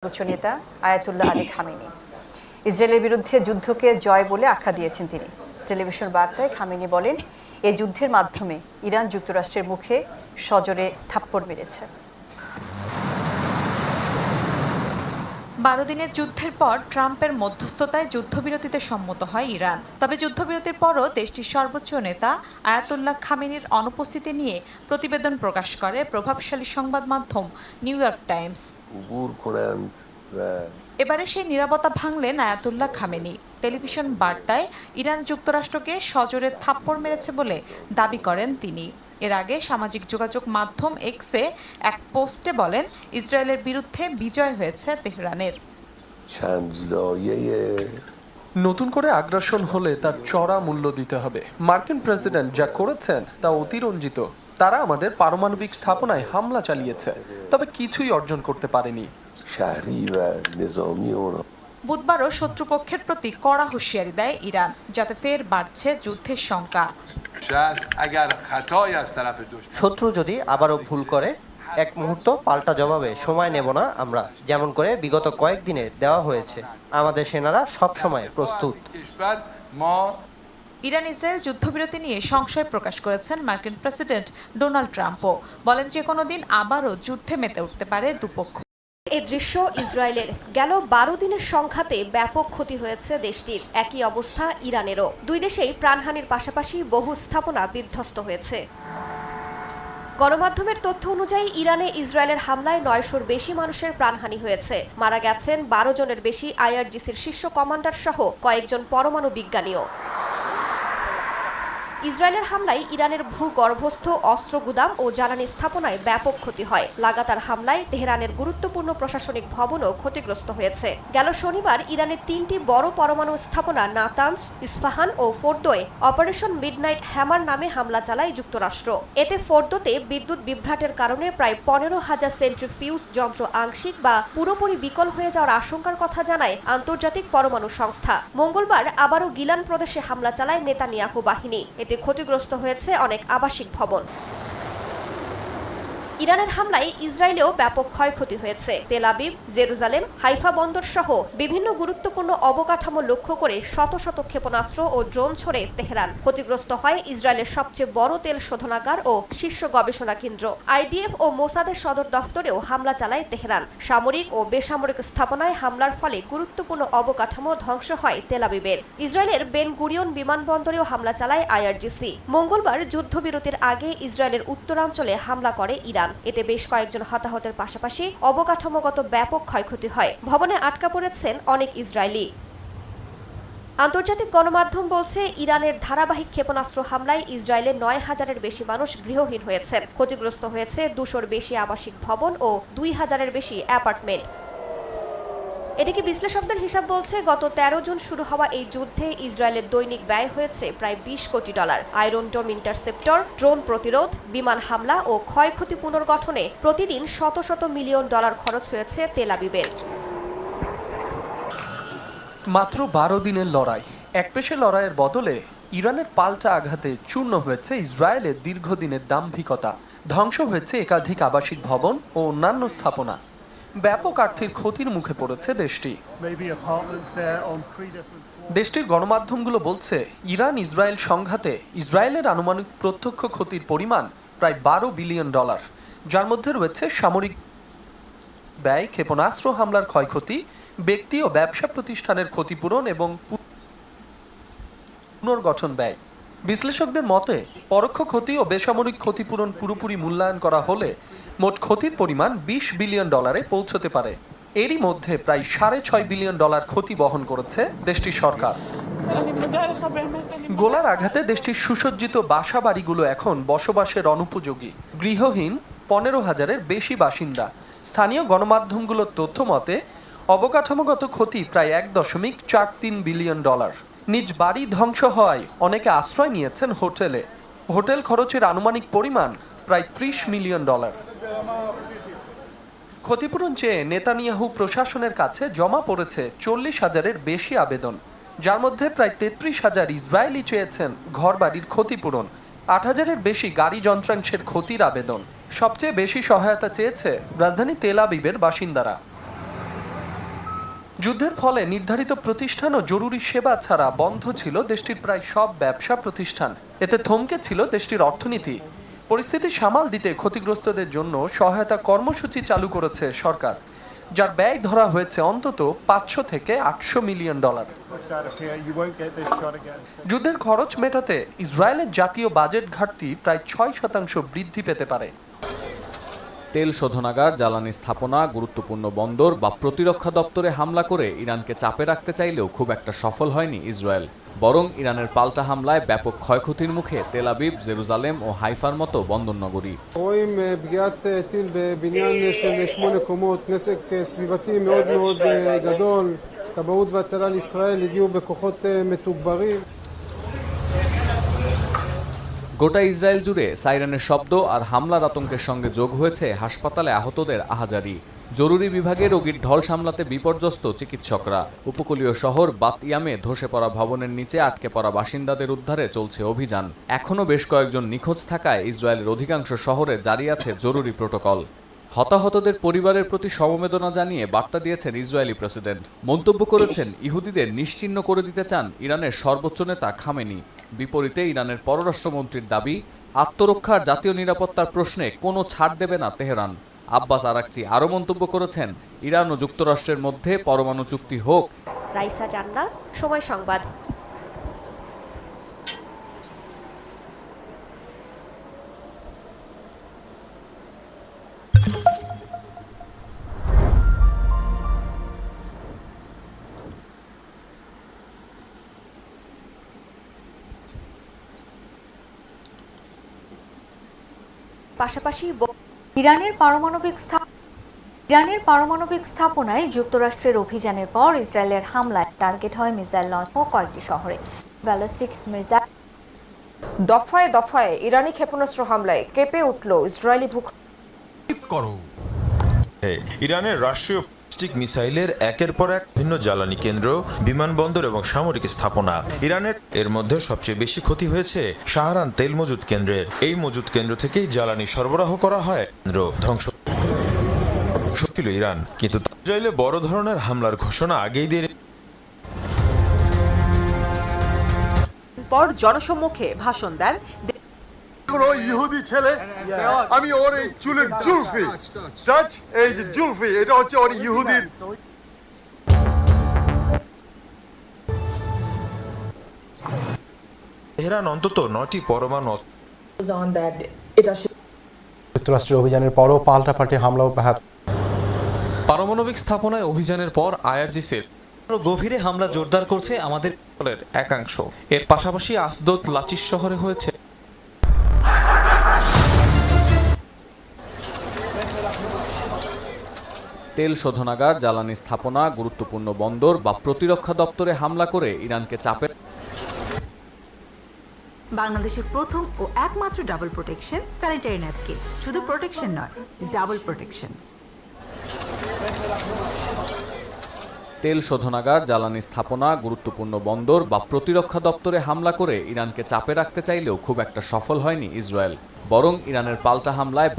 সর্বোচ্চ নেতা Ayatollah Ali Khamenei ইসরায়েলের বিরুদ্ধে যুদ্ধকে জয় বলে আখ্যা দিয়েছেন তিনি। টেলিভিশন বার্তায় খামেনি বলেন, এই যুদ্ধের মাধ্যমে ইরান যুক্তরাষ্ট্রের মুখে সজোরে থাপ্পড় মেরেছে। 12 দিনের যুদ্ধের পর ট্রাম্পের মধ্যস্থতায় যুদ্ধবিরতিতে সম্মত হয় ইরান। তবে যুদ্ধবিরতির পরও দেশটির সর্বোচ্চ নেতা আয়াতুল্লাহ খামেনির অনুপস্থিতি নিয়ে প্রতিবেদন প্রকাশ করে প্রভাবশালী সংবাদ মাধ্যম নিউ ইয়র্ক টাইমস। এবারে সেই নীরবতা ভাঙলেন আয়াতুল্লাহ খামেনি। টেলিভিশন বার্তায় ইরান যুক্তরাষ্ট্রকে সজোরে থাপ্পড় মেরেছে বলে দাবি করেন তিনি। এর আগে সামাজিক যোগাযোগ মাধ্যম এক্সে এক পোস্টে বলেন, ইসরায়েলের বিরুদ্ধে বিজয় হয়েছে তেহরানের। নতুন করে আগ্রাসন হলে তার চড়া মূল্য দিতে হবে। মার্কিন প্রেসিডেন্ট যা করেছেন তা অতিরঞ্জিত। তারা আমাদের পারমাণবিক স্থাপনায় হামলা চালিয়েছে, তবে কিছুই অর্জন করতে পারেনি। বুধবারও শত্রুপক্ষের প্রতি কড়া হুঁশিয়ারি দেয় ইরান, যাতে ফের বাড়ছে যুদ্ধের শঙ্কা। শত্রু যদি আবারও ভুল করে এক মুহূর্ত পাল্টা জবাবে সময় নেব না আমরা, যেমন করে বিগত কয়েকদিনে দেওয়া হয়েছে। আমাদের সেনারা সবসময় প্রস্তুত। ইরান ইসরায়েল যুদ্ধবিরতি নিয়ে সংশয় প্রকাশ করেছেন মার্কিন প্রেসিডেন্ট ডোনাল্ড ট্রাম্পও। বলেন, যে কোনো দিন আবারও যুদ্ধে মেতে উঠতে পারে দুপক্ষ। এই দৃশ্য ইসরায়েলের। গেল 12 দিনের সংঘাতে ব্যাপক ক্ষতি হয়েছে দেশটির। একই অবস্থা ইরানেরও। দুই দেশেই প্রাণহানির পাশাপাশি বহু স্থাপনা বিধ্বস্ত হয়েছে। গণমাধ্যমের তথ্য অনুযায়ী ইরানে ইসরায়েলের হামলায় 900-র বেশি মানুষের প্রাণহানি হয়েছে। মারা গেছেন 12 জনের বেশি আইআরজিসির শীর্ষ কমান্ডার সহ কয়েকজন পরমাণু বিজ্ঞানীও। ইসরায়েলের হামলায় ইরানের ভূগর্ভস্থ অস্ত্র গুদাম ও জ্বালানি স্থাপনায় ব্যাপক ক্ষতি হয়। লাগাতার হামলায় তেহরানের গুরুত্বপূর্ণ প্রশাসনিক ভবনও ক্ষতিগ্রস্ত হয়েছে। গেল শনিবার ইরানের 3টি বড় পরমাণু স্থাপনা নাতানজ, ইস্পাহান ও ফোর্দোয় অপারেশন মিডনাইট হ্যামার নামে হামলা চালায় যুক্তরাষ্ট্র। এতে ফোর্দোতে বিদ্যুৎ বিভ্রাটের কারণে প্রায় 15,000 সেন্ট্রিফিউজ যন্ত্র আংশিক বা পুরোপুরি বিকল হয়ে যাওয়ার আশঙ্কার কথা জানায় আন্তর্জাতিক পরমাণু সংস্থা। মঙ্গলবার আবারও গিলান প্রদেশে হামলা চালায় নেতানিয়াহু বাহিনী। ক্ষতিগ্রস্ত হয়েছে অনেক আবাসিক ভবন। ইরানের হামলায় ইসরায়েলেও ব্যাপক ক্ষয়ক্ষতি হয়েছে। তেল আবিব, জেরুজালেম, হাইফা বন্দর সহ বিভিন্ন গুরুত্বপূর্ণ অবকাঠামো লক্ষ্য করে শত শত ক্ষেপণাস্ত্র ও ড্রোন ছড়ে তেহরান। ক্ষতিগ্রস্ত হয় ইসরায়েলের সবচেয়ে বড় তেল শোধনাগার ও শীর্ষ গবেষণা কেন্দ্র। আইডিএফ ও মোসাদের সদর দফতরেও হামলা চালায় তেহরান। সামরিক ও বেসামরিক স্থাপনায় হামলার ফলে গুরুত্বপূর্ণ অবকাঠামো ধ্বংস হয় তেল আবিবের। ইসরায়েলের বেন গুরিয়ন বিমানবন্দরেও হামলা চালায় আইআরজিসি। মঙ্গলবার যুদ্ধবিরতির আগে ইসরায়েলের উত্তরাঞ্চলে হামলা করে ইরান। এতে বেশ কয়েকজন হতাহতের পাশাপাশি অবকাঠামোগত ব্যাপক ক্ষয়ক্ষতি হয়। ভবনে আটকা পড়েছেন অনেক ইসরায়েলি। আন্তর্জাতিক গণমাধ্যম বলছে, ইরানের ধারাবাহিক ক্ষেপণাস্ত্র হামলায় ইসরায়েলের 9,000-এর বেশি মানুষ গৃহহীন হয়েছেন। ক্ষতিগ্রস্ত হয়েছে 200-র বেশি আবাসিক ভবন ও 2,000-এর বেশি অ্যাপার্টমেন্ট। এদিকে বিশ্লেষকদের হিসাব বলছে, গত 13 জুন শুরু হওয়া এই যুদ্ধে ইসরায়েলের দৈনিক ব্যয় হয়েছে প্রায় $20 কোটি। আয়রন ডোম ইন্টারসেপ্টর, ড্রোন প্রতিরোধ, বিমান হামলা ও ক্ষয়ক্ষতি পুনর্গঠনে প্রতিদিন শত শত মিলিয়ন ডলার খরচ হয়েছে তেল আবিবের। মাত্র 12 দিনের লড়াই। একপেশে লড়াইয়ের বদলে ইরানের পাল্টা আঘাতে চূর্ণ হয়েছে ইসরায়েলের দীর্ঘদিনের দাম্ভিকতা। ধ্বংস হয়েছে একাধিক আবাসিক ভবন ও অন্যান্য স্থাপনা। ব্যাপক আর্থিক ক্ষতির মুখে পড়েছে দেশটি। দেশটির গণমাধ্যমগুলো বলছে, ইরান ইসরায়েল সংঘাতে ইসরায়েলের আনুমানিক প্রত্যক্ষ ক্ষতির পরিমাণ প্রায় $12 বিলিয়ন, যার মধ্যে রয়েছে সামরিক ব্যয়, ক্ষেপণাস্ত্র হামলার ক্ষয়ক্ষতি, ব্যক্তি ও ব্যবসা প্রতিষ্ঠানের ক্ষতিপূরণ এবং পুনর্গঠন ব্যয়। বিশ্লেষকদের মতে, পরোক্ষ ক্ষতি ও বেসামরিক ক্ষতিপূরণ পুরোপুরি মূল্যায়ন করা হলে মোট ক্ষতির পরিমাণ $20 বিলিয়ন পৌঁছতে পারে। এরই মধ্যে প্রায় $6.5 বিলিয়ন ক্ষতি বহন করেছে দেশটির সরকার। গোলার আঘাতে দেশটির সুসজ্জিত বাসা বাড়িগুলো এখন বসবাসের অনুপযোগী। গৃহহীন 15,000-এর বেশি বাসিন্দা। স্থানীয় গণমাধ্যমগুলোর তথ্য মতে, অবকাঠামোগত ক্ষতি প্রায় $1.43 বিলিয়ন। নিজ বাড়ি ধ্বংস হওয়ায় অনেকে আশ্রয় নিয়েছেন হোটেলে। হোটেল খরচের আনুমানিক পরিমাণ প্রায় $30 মিলিয়ন। ক্ষতিপূরণ চেয়ে নেতানিয়াহু প্রশাসনের কাছে জমা পড়েছে 40,000-এর বেশি আবেদন, যার মধ্যে প্রায় 33,000 ইসরায়েলি চেয়েছেন ঘরবাড়ির ক্ষতিপূরণ। 8,000-এর বেশি গাড়ি যন্ত্রাংশের ক্ষতির আবেদন। সবচেয়ে বেশি সহায়তা চেয়েছে রাজধানী তেল আবিবের বাসিন্দারা। যুদ্ধের ফলে নির্ধারিত প্রতিষ্ঠান ও জরুরি সেবা ছাড়া বন্ধ ছিল দেশটির প্রায় সব ব্যবসা প্রতিষ্ঠান। এতে থমকে ছিল দেশটির অর্থনীতি। পরিস্থিতি সামাল দিতে ক্ষতিগ্রস্তদের জন্য সহায়তা কর্মসূচি চালু করেছে সরকার, যার ব্যয় ধরা হয়েছে অন্তত 500 থেকে 800 মিলিয়ন ডলার। যুদ্ধের খরচ মেটাতে ইসরায়েলের জাতীয় বাজেট ঘাটতি প্রায় 6% বৃদ্ধি পেতে পারে। তেল শোধনাগার, জ্বালানি স্থাপনা, গুরুত্বপূর্ণ বন্দর বা প্রতিরক্ষা দপ্তরে হামলা করে ইরানকে চাপে রাখতে চাইলেও খুব একটা সফল হয়নি ইসরায়েল। বরং ইরানের পাল্টা হামলায় ব্যাপক ক্ষয়ক্ষতির মুখে তেল আবিব, জেরুজালেম ও হাইফার মতো বন্দরনগরী। רואים פגיעת טיל בבניין של 8 קומות, נזק סביבתי מאוד מאוד גדול. כבאות והצלה לישראל הגיעו בכוחות מתוגברים. গোটা ইসরায়েল জুড়ে সাইরেনের শব্দ আর হামলার আতঙ্কের সঙ্গে যোগ হয়েছে হাসপাতালে আহতদের আহাজারি। জরুরি বিভাগে রোগীর ঢল সামলাতে বিপর্যস্ত চিকিৎসকরা। উপকূলীয় শহর বাত ইয়ামে ধসে পড়া ভবনের নিচে আটকে পড়া বাসিন্দাদের উদ্ধারে চলছে অভিযান। এখনও বেশ কয়েকজন নিখোঁজ থাকায় ইসরায়েলের অধিকাংশ শহরে জারি আছে জরুরি প্রোটোকল। হতাহতদের পরিবারের প্রতি সমবেদনা জানিয়ে বার্তা দিয়েছেন ইসরায়েলি প্রেসিডেন্ট। মন্তব্য করেছেন, ইহুদিদের নিশ্চিহ্ন করে দিতে চান ইরানের সর্বোচ্চ নেতা খামেনি। বিপরীতে ইরানের পররাষ্ট্রমন্ত্রীর দাবি, আত্মরক্ষার জাতীয় নিরাপত্তার প্রশ্নে কোনো ছাড় দেবে না তেহরান। আব্বাস আরাকচি আরও মন্তব্য করেছেন, ইরান ও যুক্তরাষ্ট্রের মধ্যে পরমাণু চুক্তি হোক। রাইসা জান্নাত, সময় সংবাদ। পাশাপাশি ইরানের পারমাণবিক স্থাপনায় যুক্তরাষ্ট্রের অভিযানের পর ইসরায়েলের হামলায় টার্গেট হয় মিসাইল লঞ্চ ও কয়েকটি শহরে ব্যালিস্টিক মিসাইল। দফায় দফায় ইরানি ক্ষেপণাস্ত্র হামলায় কেঁপে উঠল ইসরায়েলি ইরানের রাষ্ট্রীয় ব্যালিস্টিক মিসাইলের একের পর এক ভিন্ন জ্বালানি কেন্দ্র, বিমানবন্দর এবং সামরিক স্থাপনা। ইরানের এর মধ্যে সবচেয়ে বেশি ক্ষতি হয়েছে শাহরান তেল মজুত কেন্দ্রের। এই মজুত কেন্দ্র থেকেই জ্বালানি সরবরাহ করা হয়। কেন্দ্র ধ্বংস ছিল ইরান, কিন্তু ইসরায়েলে বড় ধরনের হামলার ঘোষণা আগেই দিয়ে পর জনসম্মুখে ভাষণ দেন ইহুদি ছেলে। আমি ওর এই চুলের জুলফি টাচ, এই যে জুলফি, এটা হচ্ছে ওর ইহুদির। তেহরান অন্তত 9টি পরমাণু যুক্তরাষ্ট্রের অভিযানের পরও পাল্টাপাল্টি হামলা অব্যাহত। পারমাণবিক স্থাপনায় অভিযানের পর আইআরজিসির গভীরে হামলা জোরদার করছে আমাদের একাংশ। এর পাশাপাশি আসদোদ লাচিস শহরে হয়েছে তেল শোধনাগার, জ্বালানি স্থাপনা, গুরুত্বপূর্ণ বন্দর বা প্রতিরক্ষা দপ্তরে হামলা করে ইরানকে চাপে। বাংলাদেশের প্রথম ও একমাত্র ডাবল প্রোটেকশন স্যানিটারি ন্যাপকিন। শুধু প্রোটেকশন নয়, ডাবল প্রোটেকশন। তেল শোধনাগার, জ্বালানি স্থাপনা, গুরুত্বপূর্ণ বন্দর বা প্রতিরক্ষা দপ্তরে হামলা করে ইরানকে চাপে রাখতে চাইলেও খুব একটা সফল হয়নি ইসরায়েল। বরং ইরানের পাল্টা হামলায়